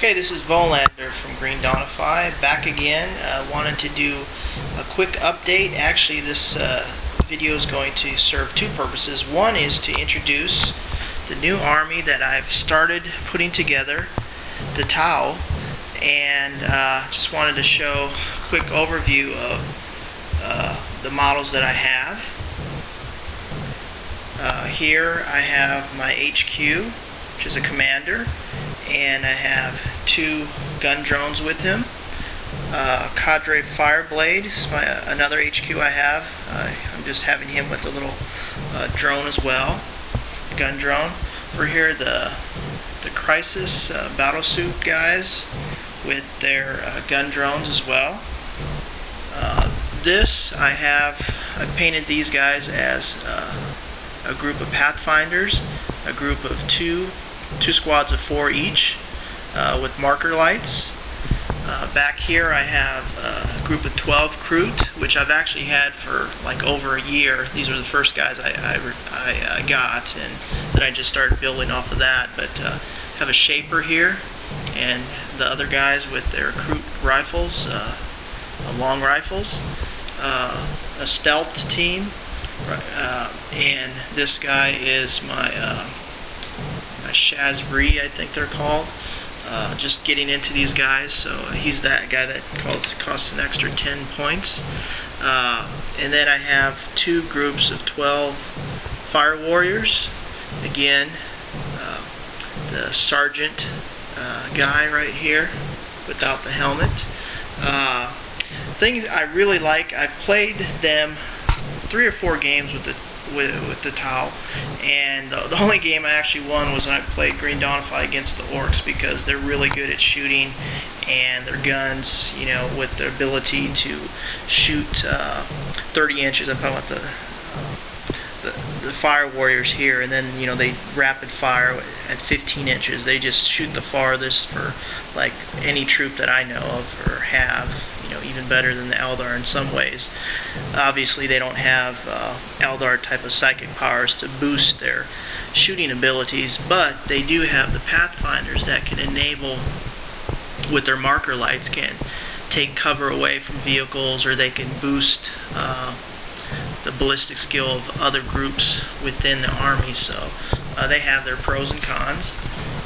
Okay, this is Volander from Greendawnify, back again. Wanted to do a quick update. Actually, this video is going to serve two purposes. One is to introduce the new army that I've started putting together, the Tau, and just wanted to show a quick overview of the models that I have. Here I have my HQ, which is a commander, and I have two gun drones with him. Cadre Fireblade is another HQ I have. I'm just having him with a little drone as well, gun drone. We're here the Crisis Battlesuit guys with their gun drones as well. I've painted these guys as a group of Pathfinders, a group of two squads of 4 each with marker lights. Back here I have a group of 12 Kroot, which I've actually had for like over a year. These are the first guys I got, and then I just started building off of that. But have a Shaper here, and the other guys with their Kroot rifles, long rifles, a stealth team, and this guy is my Shazbree, I think they're called. Just getting into these guys, so he's that guy that costs an extra 10 points. And then I have two groups of 12 Fire Warriors. Again, the Sergeant guy right here without the helmet. Things I really like, I've played them 3 or 4 games with the Tau, and the only game I actually won was when I played Greendawnify against the Orcs, because they're really good at shooting, and their guns, you know, with the ability to shoot 30 inches. I'm talking about the Fire Warriors here, and then, you know, they rapid fire at 15 inches. They just shoot the farthest for like any troop that I know of or have, you know, even better than the Eldar in some ways. Obviously they don't have Eldar type of psychic powers to boost their shooting abilities, but they do have the Pathfinders that can enable, with their marker lights, can take cover away from vehicles, or they can boost the ballistic skill of other groups within the army. So they have their pros and cons.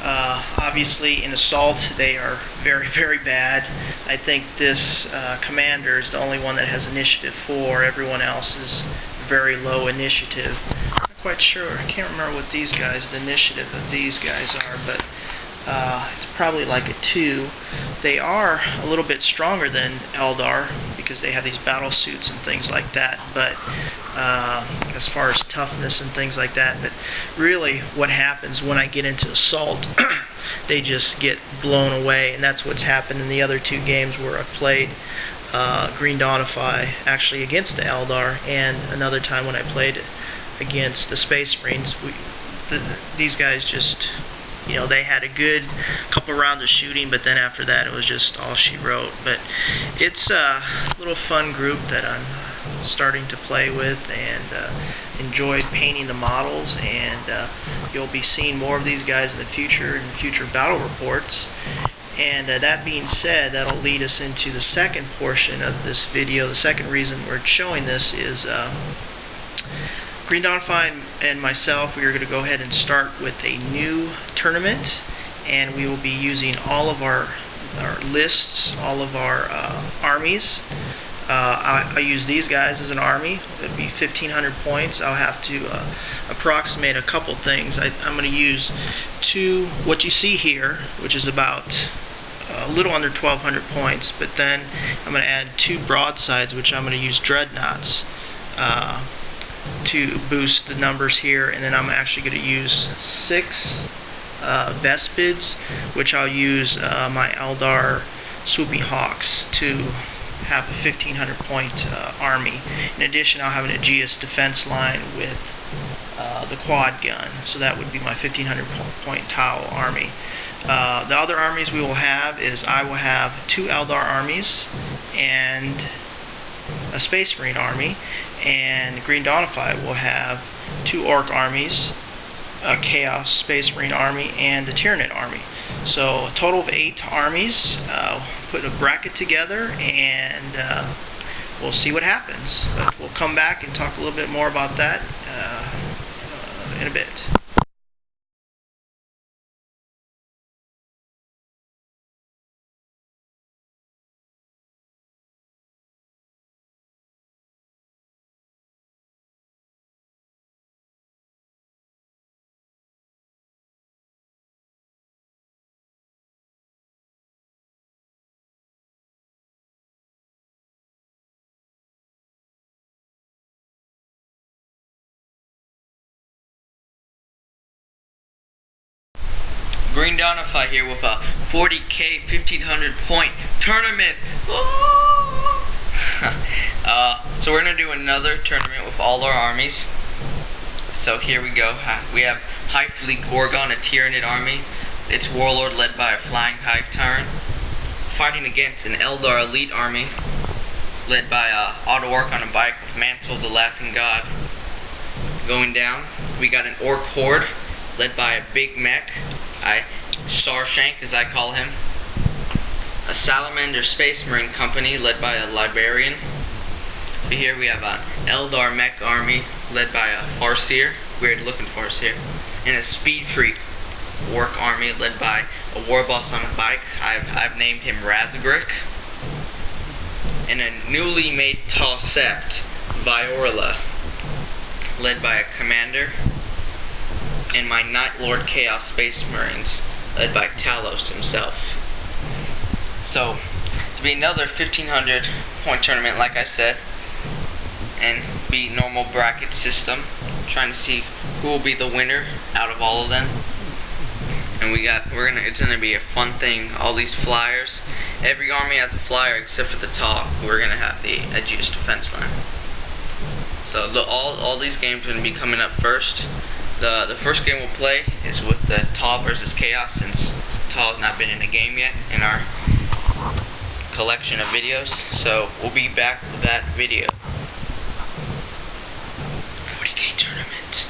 Obviously in assault they are very, very bad. I think this commander is the only one that has initiative 4. Everyone else is very low initiative. I'm not quite sure. I can't remember what these guys, the initiative of these guys are, but it's probably like a 2. They are a little bit stronger than Eldar because they have these battle suits and things like that, but as far as toughness and things like that. But really what happens when I get into assault, they just get blown away, and that's what's happened in the other 2 games where I've played Greendawnify actually against the Eldar, and another time when I played against the Space Marines. These guys just, you know, they had a good couple rounds of shooting, but then after that it was just all she wrote. But it's a little fun group that I'm starting to play with, and enjoyed painting the models, and you'll be seeing more of these guys in the future, in future battle reports. And that being said, that'll lead us into the second portion of this video. The second reason we're showing this is Greendawnify and myself, we are going to go ahead and start with a new tournament, and we will be using all of our lists, all of our armies. I use these guys as an army. It would be 1,500 points. I'll have to approximate a couple things. I'm going to use what you see here, which is about a little under 1,200 points, but then I'm going to add 2 broadsides, which I'm going to use dreadnoughts to boost the numbers here, and then I'm actually going to use 6 Vespids, which I'll use my Eldar Swooping Hawks to have a 1,500 point army. In addition, I'll have an Aegis defense line with the quad gun, so that would be my 1,500 point Tau army. The other armies we will have is, I will have 2 Eldar armies and a Space Marine army, and Greendawnify will have 2 Orc armies Chaos Space Marine army and the Tyranid army. So a total of 8 armies. Put a bracket together and we'll see what happens. But we'll come back and talk a little bit more about that in a bit. Greendawnify here with a 40k 1500 point tournament. So we're gonna do another tournament with all our armies. So here we go. We have High Fleet Gorgon, a Tyranid army. Its warlord led by a flying hive tyrant, fighting against an Eldar elite army led by a auto-orc on a bike with Mantle the Laughing God. Going down, we got an orc horde led by a big mech, Starshank as I call him. A Salamander Space Marine company led by a librarian. Here we have an Eldar mech army led by a Farseer, weird looking Farseer, and a Speed Freak orc army led by a war boss on a bike. I've named him Razagrick. And a newly made Tausept Viorla led by a commander, and my Night Lord Chaos Space Marines led by Talos himself. So, to be another 1500 point tournament like I said, and be normal bracket system, trying to see who will be the winner out of all of them. And it's gonna be a fun thing. All these flyers, every army has a flyer except for the top. We're gonna have the edgiest defense line. So all these games are gonna be coming up first. The first game we'll play is with the Tau versus Chaos, since Tau has not been in a game yet in our collection of videos. So we'll be back with that video. 40k tournament.